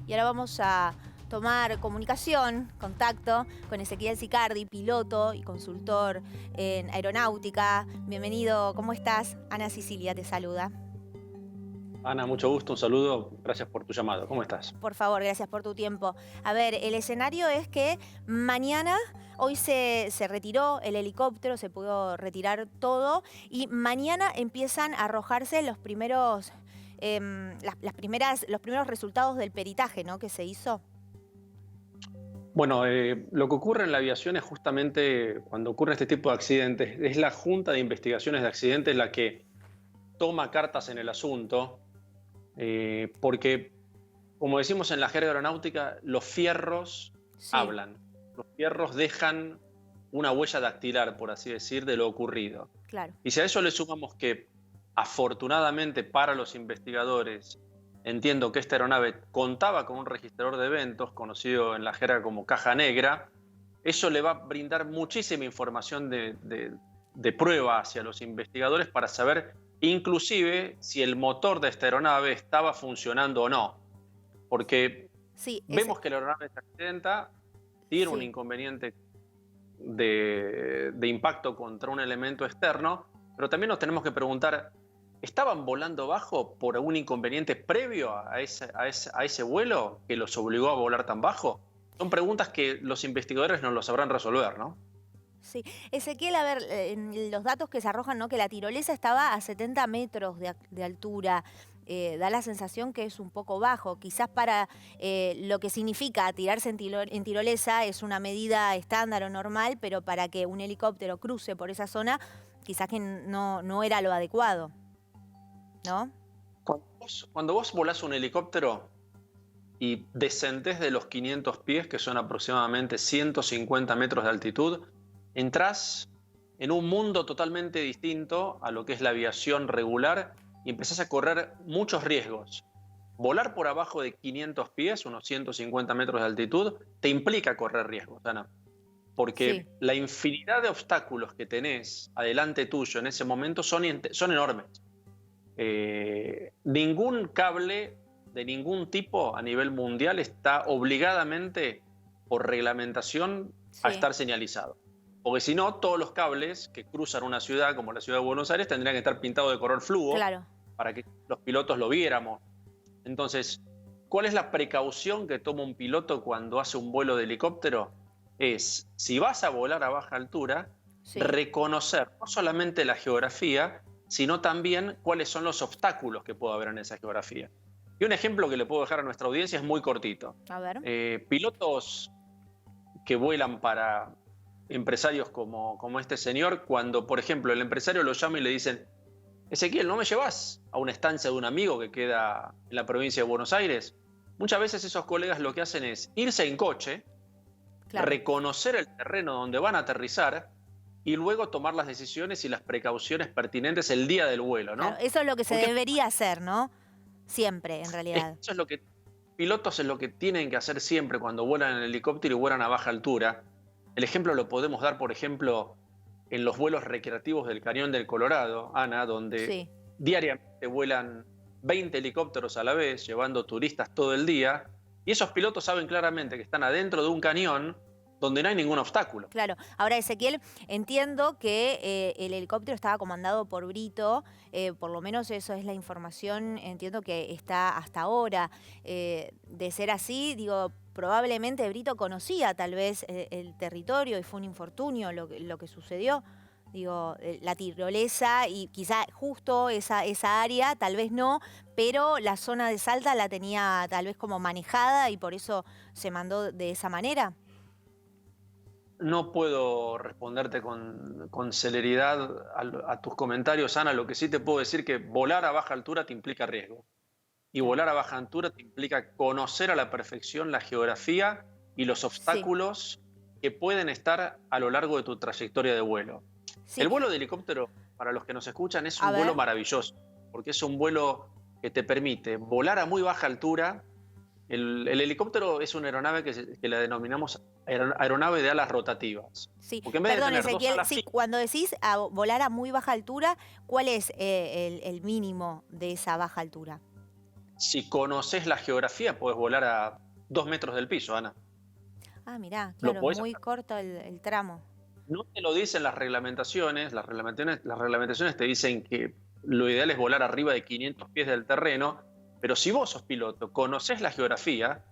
Y ahora vamos a tomar comunicación, contacto con Ezequiel Sicardi, piloto y consultor en aeronáutica. Bienvenido, ¿cómo estás? Ana Sicilia te saluda. Ana, mucho gusto, un saludo, gracias por tu llamado. ¿Cómo estás? Por favor, gracias por tu tiempo. A ver, el escenario es que mañana, hoy se retiró el helicóptero, se pudo retirar todo y mañana empiezan a arrojarse los primeros, los primeros resultados del peritaje, ¿no?, que se hizo. Bueno, lo que ocurre en la aviación es justamente cuando ocurre este tipo de accidentes, es la Junta de Investigaciones de Accidentes la que toma cartas en el asunto, porque, como decimos en la jerga aeronáutica, los fierros Sí, hablan, los fierros dejan una huella dactilar, por así decir, de lo ocurrido. claro. Y si a eso le sumamos que, afortunadamente para los investigadores, entiendo que esta aeronave contaba con un registrador de eventos, conocido en la jerga como caja negra, eso le va a brindar muchísima información de prueba hacia los investigadores para saber inclusive si el motor de esta aeronave estaba funcionando o no. Porque Sí, vemos que la aeronave se accidenta, tiene un sí. inconveniente de impacto contra un elemento externo, pero también nos tenemos que preguntar, ¿estaban volando bajo por algún inconveniente previo a ese vuelo que los obligó a volar tan bajo? Son preguntas que los investigadores no lo sabrán resolver, ¿no? Sí, Ezequiel, a ver, en los datos que se arrojan, ¿no?, que la tirolesa estaba a 70 metros de altura. Da la sensación que es un poco bajo. Quizás para lo que significa tirarse en tirolesa es una medida estándar o normal, pero para que un helicóptero cruce por esa zona, quizás que no era lo adecuado, ¿no? Cuando vos volás un helicóptero y descendés de los 500 pies, que son aproximadamente 150 metros de altitud, entrás en un mundo totalmente distinto a lo que es la aviación regular y empezás a correr muchos riesgos. Volar por abajo de 500 pies, unos 150 metros de altitud, te implica correr riesgos, Ana, Sí, porque la infinidad de obstáculos que tenés adelante tuyo en ese momento son enormes. Ningún cable de ningún tipo a nivel mundial está obligadamente, por reglamentación, a sí, estar señalizado. Porque si no, todos los cables que cruzan una ciudad como la ciudad de Buenos Aires tendrían que estar pintados de color fluo claro. para que los pilotos lo viéramos. Entonces, ¿cuál es la precaución que toma un piloto cuando hace un vuelo de helicóptero? Es, si vas a volar a baja altura, Sí. reconocer no solamente la geografía, sino también cuáles son los obstáculos que puede haber en esa geografía. Y un ejemplo que le puedo dejar a nuestra audiencia es muy cortito. A ver. Pilotos que vuelan para empresarios como este señor, cuando, por ejemplo, el empresario lo llama y le dicen, Ezequiel, ¿no me llevas a una estancia de un amigo que queda en la provincia de Buenos Aires? Muchas veces esos colegas lo que hacen es irse en coche, Claro. reconocer el terreno donde van a aterrizar y luego tomar las decisiones y las precauciones pertinentes el día del vuelo, Claro, ¿no? eso es lo que se Porque debería hacer, ¿no? Siempre, en realidad. eso es lo que pilotos es lo que tienen que hacer siempre cuando vuelan en helicóptero y vuelan a baja altura. El ejemplo lo podemos dar, por ejemplo, en los vuelos recreativos del Cañón del Colorado, Ana, donde Sí. diariamente vuelan 20 helicópteros a la vez, llevando turistas todo el día, y esos pilotos saben claramente que están adentro de un cañón donde no hay ningún obstáculo. Claro. Ahora, Ezequiel, entiendo que el helicóptero estaba comandado por Brito, por lo menos eso es la información, entiendo que está hasta ahora. De ser así, digo, probablemente Brito conocía tal vez el territorio y fue un infortunio lo que sucedió. Digo, la tirolesa y quizá justo esa área, tal vez no, pero la zona de Salta la tenía tal vez como manejada y por eso se mandó de esa manera. No puedo responderte con celeridad a tus comentarios, Ana. Lo que sí te puedo decir que volar a baja altura te implica riesgo. Y Claro. volar a baja altura te implica conocer a la perfección la geografía y los Sí, obstáculos que pueden estar a lo largo de tu trayectoria de vuelo. sí. El vuelo de helicóptero, para los que nos escuchan, es A un vuelo ver. maravilloso, porque es un vuelo que te permite volar a muy baja altura. El helicóptero es una aeronave que la denominamos aeronave de alas rotativas, Sí, porque en vez de perdón, tener dos Ezequiel, alas sí, fijas, cuando decís volar a muy baja altura, ¿cuál es el mínimo de esa baja altura? Si conoces la geografía, podés volar a 2 metros del piso, Ana. Ah, mirá, Lo claro, podés muy hacer. corto el tramo. No te lo dicen las reglamentaciones te dicen que lo ideal es volar arriba de 500 pies del terreno, pero si vos sos piloto, conoces la geografía,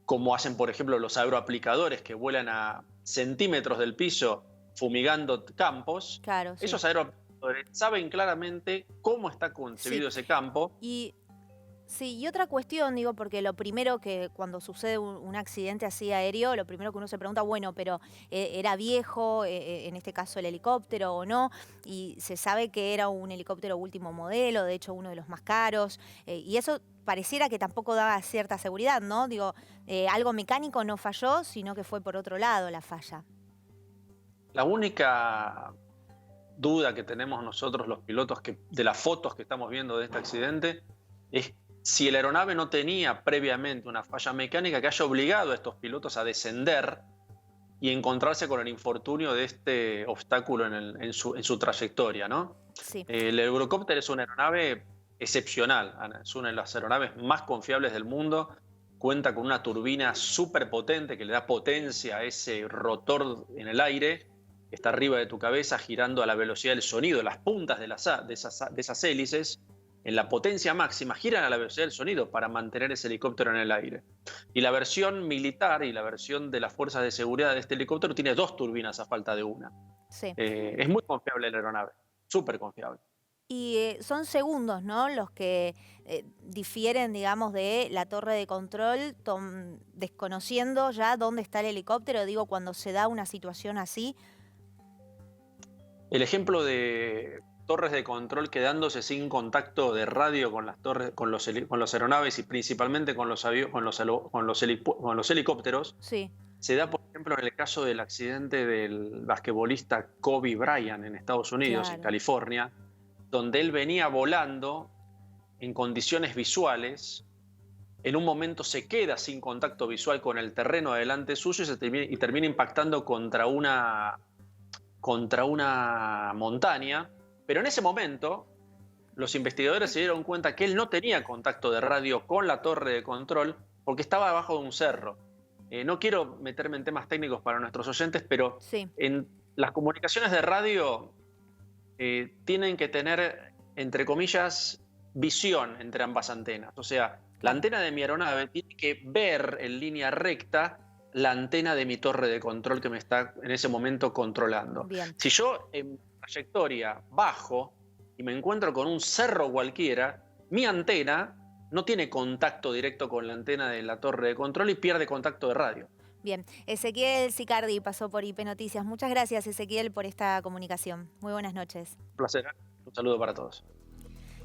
como hacen, por ejemplo, los aeroaplicadores que vuelan a centímetros del piso fumigando campos, Claro, sí. esos aeroaplicadores saben claramente cómo está Sí. concebido ese campo. Y sí, y otra cuestión, digo, porque lo primero que cuando sucede un accidente así aéreo, lo primero que uno se pregunta, bueno, pero ¿era viejo, en este caso el helicóptero o no? Y se sabe que era un helicóptero último modelo, de hecho uno de los más caros, y eso pareciera que tampoco daba cierta seguridad, ¿no? Digo, algo mecánico no falló, sino que fue por otro lado la falla. La única duda que tenemos nosotros los pilotos de las fotos que estamos viendo de este accidente es si la aeronave no tenía previamente una falla mecánica que haya obligado a estos pilotos a descender y encontrarse con el infortunio de este obstáculo en su trayectoria, ¿no? Sí, El Eurocopter es una aeronave excepcional, Ana. Es una de las aeronaves más confiables del mundo. Cuenta con una turbina súper potente que le da potencia a ese rotor en el aire que está arriba de tu cabeza girando a la velocidad del sonido. Las puntas de esas hélices en la potencia máxima giran a la velocidad del sonido para mantener ese helicóptero en el aire. Y la versión militar y la versión de las fuerzas de seguridad de este helicóptero tiene dos turbinas a falta de una. sí. Es muy confiable la aeronave, súper confiable. Y son segundos, ¿no? Los que difieren, digamos, de la torre de control, desconociendo ya dónde está el helicóptero, digo, cuando se da una situación así. El ejemplo de torres de control quedándose sin contacto de radio con las torres, con los aeronaves y principalmente con con los helicópteros, Sí, se da, por ejemplo, en el caso del accidente del basquetbolista Kobe Bryant en Estados Unidos, en claro, California, donde él venía volando en condiciones visuales. En un momento se queda sin contacto visual con el terreno adelante suyo y termina impactando contra una montaña, pero en ese momento los investigadores se dieron cuenta que él no tenía contacto de radio con la torre de control porque estaba abajo de un cerro. No quiero meterme en temas técnicos para nuestros oyentes, pero sí, en las comunicaciones de radio tienen que tener, entre comillas, visión entre ambas antenas. O sea, la claro. antena de mi aeronave tiene que ver en línea recta la antena de mi torre de control que me está en ese momento controlando. Bien. Si yo en trayectoria bajo y me encuentro con un cerro cualquiera, mi antena no tiene contacto directo con la antena de la torre de control y pierde contacto de radio. Bien, Ezequiel Sicardi pasó por IP Noticias. Muchas gracias, Ezequiel, por esta comunicación. Muy buenas noches. Un placer. Un saludo para todos.